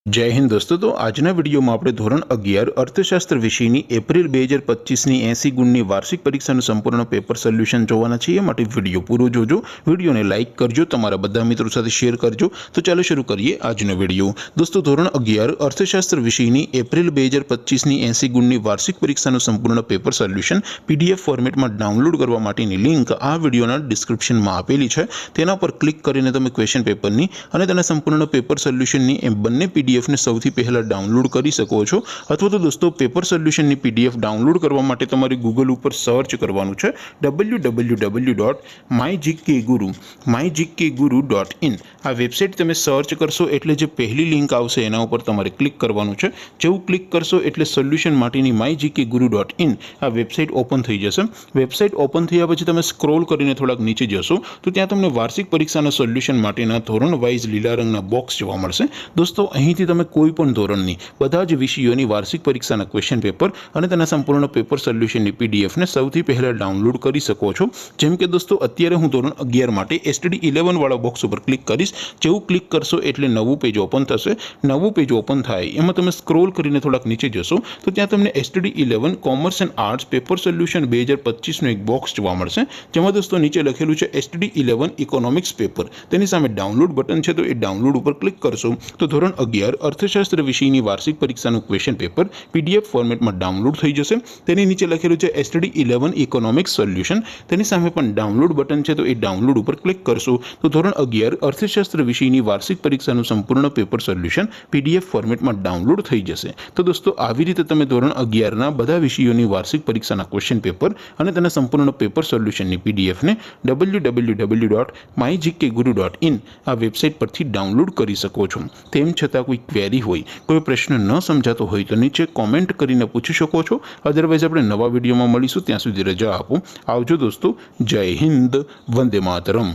जय हिंद दोस्तों। तो आजना विडियो में આપણે ધોરણ 11 અર્થશાસ્ત્ર વિષયની એપ્રિલ 2025ની 80 ગુણની વાર્ષિક પરીક્ષાનું સંપૂર્ણ પેપર સોલ્યુશન જોવાના છીએ। માટે વિડિયો પૂરો જોજો, વિડિયોને લાઈક કરજો, તમારા બધા મિત્રો સાથે શેર કરજો। તો ચાલો શરૂ કરીએ આજનો વિડિયો। દોસ્તો ધોરણ 11 અર્થશાસ્ત્ર વિષયની એપ્રિલ 2025ની 80 ગુણની વાર્ષિક પરીક્ષાનું સંપૂર્ણ પેપર સોલ્યુશન પીડીએફ ફોર્મેટમાં ડાઉનલોડ કરવા માટેની લિંક આ વિડિયોના ડિસ્ક્રિપ્શનમાં આપેલી છે। તેના પર ક્લિક કરીને તમે ક્વેશ્ચન પેપરની અને તેના સંપૂર્ણ પેપર સોલ્યુશનની એ બંને पीडीएफ ने सौथी पहला डाउनलॉड करी सको छो। अथवा तो दोस्तों पेपर सोल्यूशन नी पीडीएफ डाउनलॉड करवा माटे तमारे गूगल पर सर्च करवानुं छे www.mygkguru.in। आ वेबसाइट तमे सर्च करशो एटले जे पहली लिंक आवशे एना उपर तमारे क्लिक करवानुं छे। जेवुं क्लिक करशो एटले सोल्यूशन माटेनी mygkguru.in आ वेबसाइट ओपन थई जशे। वेबसाइट ओपन थया पछी तमे स्क्रॉल करीने थोड़ाक नीचे जशो तो त्यां तमने वार्षिक परीक्षाना सोल्यूशन माटेना धोरण वाइज लीला रंगना बॉक्स जोवा मळशे। दोस्तों અહીંથી તમે કોઈ પણ ધોરણની બધા જ વિષયોની વાર્ષિક પરીક્ષાના ક્વેશ્ચન પેપર અને તેના સંપૂર્ણ પેપર સોલ્યુશનની પીડીએફને સૌથી પહેલા ડાઉનલોડ કરી શકો છો। જેમ કે દોસ્તો અત્યારે હું ધોરણ 11 માટે એસટીડી 11 વાળા બોક્સ ઉપર ક્લિક કરીશ। જેવું ક્લિક કરશો એટલે નવું પેજ ઓપન થશે। નવું પેજ ઓપન થાય એમાં તમે સ્ક્રોલ કરીને થોડાક નીચે જશો તો ત્યાં તમને STD 11 commerce and arts paper solution 2025 નું એક બોક્સ જોવા મળશે। જેમાં દોસ્તો નીચે લખેલું છે એસટીડી 11 ઇકોનોમિક્સ પેપર। તેની સામે ડાઉનલોડ બટન છે તો એ ડાઉનલોડ ઉપર ક્લિક કરશો તો ધોરણ 11 अर्थशास्त्र विषयની वार्षिक परीक्षाનું क्वेश्चन पेपर पीडीएफ फॉर्मेटમાં ડાઉનલોડ થઈ જશે। તેની નીચે લખેલું છે એસટીડી 11 ઇકોનોમિક્સ સોલ્યુશન। તેની સામે પણ ડાઉનલોડ બટન છે તો એ ડાઉનલોડ ઉપર ક્લિક કરશો તો ધોરણ 11 અર્થશાસ્ત્ર વિષયની વાર્ષિક પરીક્ષાનું સંપૂર્ણ પેપર સોલ્યુશન પીડીએફ ફોર્મેટમાં ડાઉનલોડ થઈ જશે। તો દોસ્તો આવી રીતે તમે ધોરણ 11 ના બધા વિષયોની વાર્ષિક પરીક્ષાના ક્વેશ્ચન પેપર અને તેના સંપૂર્ણ પેપર સોલ્યુશનની પીડીએફ ને www.mygkguru.in આ વેબસાઇટ પરથી ડાઉનલોડ કરી શકો છો। તેમ છતાં कोई क्वेरी होय, कोई प्रश्न न समझातो होय तो नीचे कॉमेंट करीने पूछी शको छो। अदरवाइज आपणे नवा विडियो में मळीशुं, त्यां सुधी रजा आपो। आवजो दोस्तों। जय हिंद, वंदे मातरम।